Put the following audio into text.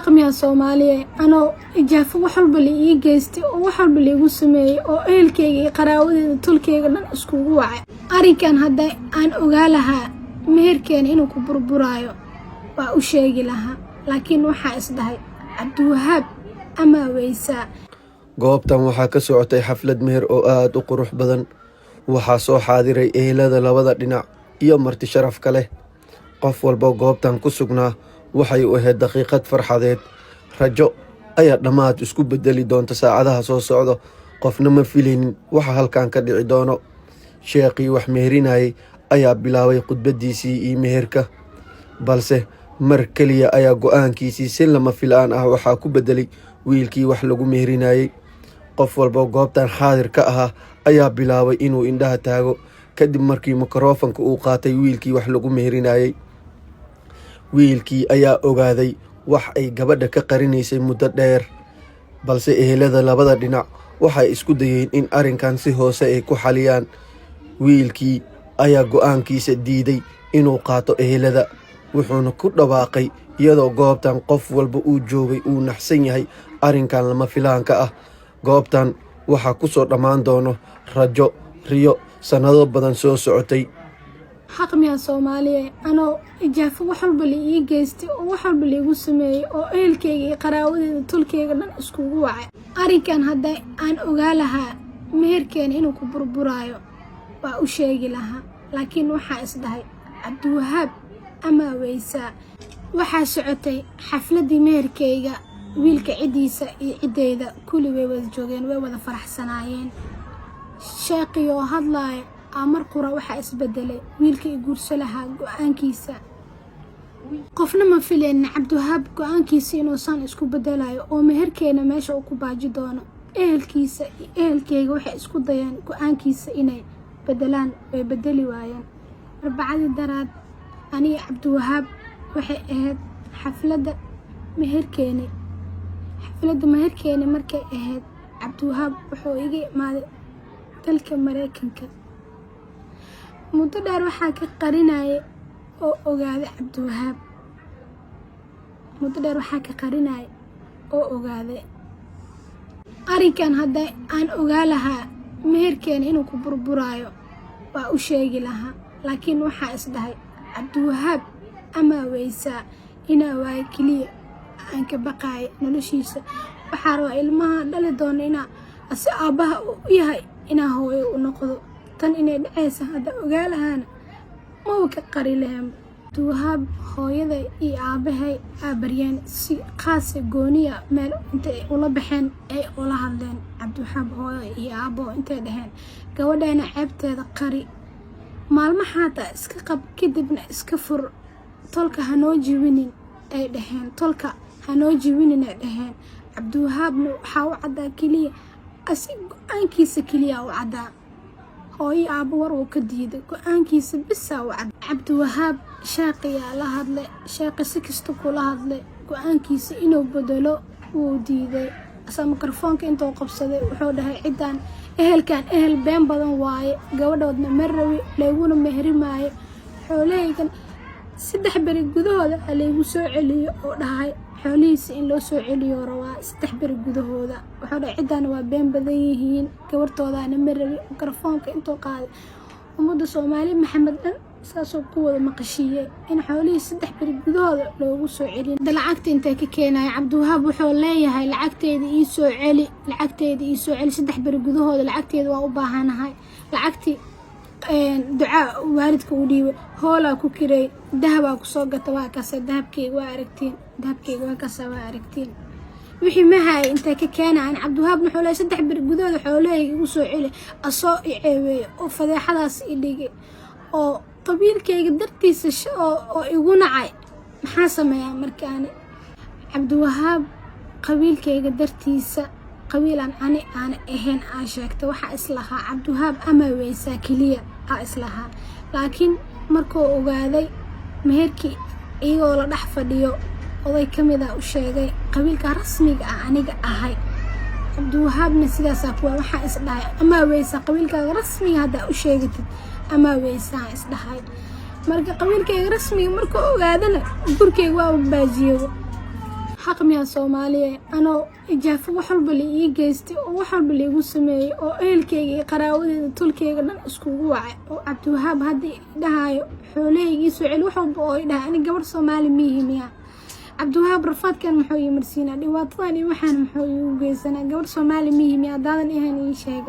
حقم يا صومالي أنا إجافة وحلب اللي يجيستي وحلب اللي يقسمي أو إلكي قراودي تلكي قلنا إسكو وعي أري كان هدا أن أقالها مهر كان إنه كبر برايو وأشيء لها لكن وحا إصدهي عبد الوهاب أما ويسا goobtan waxaa ka socotay xaflad meher oo aad u qurux badan. waxaa soo xaadiray ehelada labada dhinac iyo marti sharaf ka leh. qof walba goobtan ku sugnaa waxay u ahayd daqiiqad farxadeed. rajo ayaa dhammaad isku bedeli doonta saacadaha soo socdo. qofna ma filaynin waxa halkan ka dhici doono. sheekhii wax meherinayay ayaa bilaabay khudbadiisii iyo meherka, balse mar keliya ayaa go-aankiisii si lama filaan ah waxaa ku bedelay wiilkii wax lagu meherinayay. qof walba goobtan xaadir ka ahaa ayaa bilaabay inuu indhaha taago kadib markii mikrofanka uu qaatay wiilkii wax lagu meherinayay. wiilkii ayaa ogaaday wax ay gabadha ka qarinaysay muddo dheer, balse ehelada labada dhinac waxay isku dayeen in arrinkan si hoose ay ku xaliyaan. wiilkii ayaa go-aankiisa diiday inuu qaato ehelada, wuxuuna ku dhawaaqay iyadoo goobtan qof walba uu joogay uu naxsan yahay arrinkan lama filaanka ah. goobtan waxaa ku soo dhammaan doono rajo riyo sanado badan soo socotay. حقم يا صومالي أنا إجافة وحلب اللي يجيستي وحلب اللي يقسمي أو إلكي قراودي تلكي قلنا إسكو وعي أري كان هدا أن أقالها مهر كان إنه كبر برايو وأشيء لها لكن وحا إصدهي عبد الوهاب أما ويسا وحا سعتي حفلة مهر كيغا ويلك عديسة عديدة كل ويوذ جوغين ويوذ فرح سنايين شاقيو هادلاي amar qura waxa isbedelay wiilkii guursalaha go'aankiisa. qofna ma filaynin Cabdiwahaab go'aankiisa inuu san isku bedelayo oo meherkeena meesha uu ku baaji doono. ehelkiisa ehelkeyga waxay isku dayeen go'aankiisa inay bedelaan way bedeli waayeen. arbacadii daraad aniga Cabdiwahaab waxay ahayd xafladda meherkeena markay ahayd Cabdiwahaab wuxuu iga imaaday dalka Mareykanka. muddo dheer waxaa ka qarinayay oo ogaaday Cabdiwahaab. arrinkan hadda aan ogaa lahaa meherkeena inuu ku burburaayo waa u sheegi lahaa, laakiin waxaa isdhahay Cabdiwahaab ama weysaa inaa waay keliya aan ka baqaay noloshiisa. waxaa rabaa ilmaha dhali doona inaa asi aabbaha u yahay inaa hooyo u noqdo. tan inay dhacaysa hadda ogaa lahaana ma ka qari lahayn. Cabdiwahaab hooyada iyo aabahay baryeen si qaas gooniya meel intay ula baxeen ay ula hadleen. Cabdiwahaab hooyo iyo aabo intay dhaheen gabadheena ceebteeda qari, maalmahaata iska qab kadibna iska fur, tolka hanoo jiwinin ay dhaheen. Cabdiwahaabna waxaa u caddaa keliya asi go-aankiisa keliya u caddaa. hooyo aabo war uu ka diiday go'aankiisa bisa u cad. Cabdiwahaab shaaqiya la hadlay, shaaqi si kasta kula hadlay go'aankiisa inuu bedelo wuu diiday. asa mikrofoonka intuu qabsaday wuxuu dhahay cidan ehelkan ehel been badan waaye, gabadhoodna marawi layguna mehrimaayo, xoolahaygan 3 beri gudahooda laygu soo celiyo oo dhahay xoolihiisa in loo soo celiyo rabaa 3 beri gudahooda. wuxuu dhahay cidan waa been badan yihiin, gabartoodana marawi. mikrofoonka intuu qaaday ummadda Soomaali Maxamed dhan saasoo ku wada maqashiiyay in xoolihiisa 3 beri gudahooda loogu soo celiyo. lacagta intee ka keenay Cabdiwahaab wuxuu leeyahay lacagteeda ii soo celi 3 beri gudahooda, lacagteeda waa u baahanahay. lacagtii ducaa waalidka u dhiibay hoola ku kiray dahab ku soo gatay waa kaas dahabkeyga waa aragtiin. wixii ma hay intee ka keenay Cabdiwahaab wuxuu leeyahay 3 beri gudahooda xoolahayga igu soo celi, asoo ceebeey oo fadeexadaas i dhigay oo qabiilkeyga dartiisa oo igu nacay. maxaa sameeyaa markaan Cabdiwahaab qabiilkeyga dartiisa qabiilan aan ahayn aan sheegtay waxa islaha Cabdiwahaab ama weysaa kaliya islaha. laakiin markuu ogaaday meherkii iyagoo la dhex fadhiyo oday kamid ah u sheegay qabiilka rasmiga ah aniga ahay. Cabdiwahaabna sidaas ku waxa isdhahay ama weysaa qabiilka rasmiga hada u sheegatid ama weysaa isdhahay. marka qabiilkeyga rasmiga markuu ogaadana gurkeyga waa baajiyo. حق ميا سومالية أنا إجافة وحلب اللي يجيستي وحلب اللي يقسمي أو إلكي قراودي تلكي قدام إسكو وعي وعبد الوهاب هدي ده حولي يسوع وحب أو ده أنا قبل سومالي مية عبد الوهاب رفض كان محوي مرسينا دي وطني وحنا محوي وجيسنا قبل سومالي مية دادن إهني شيء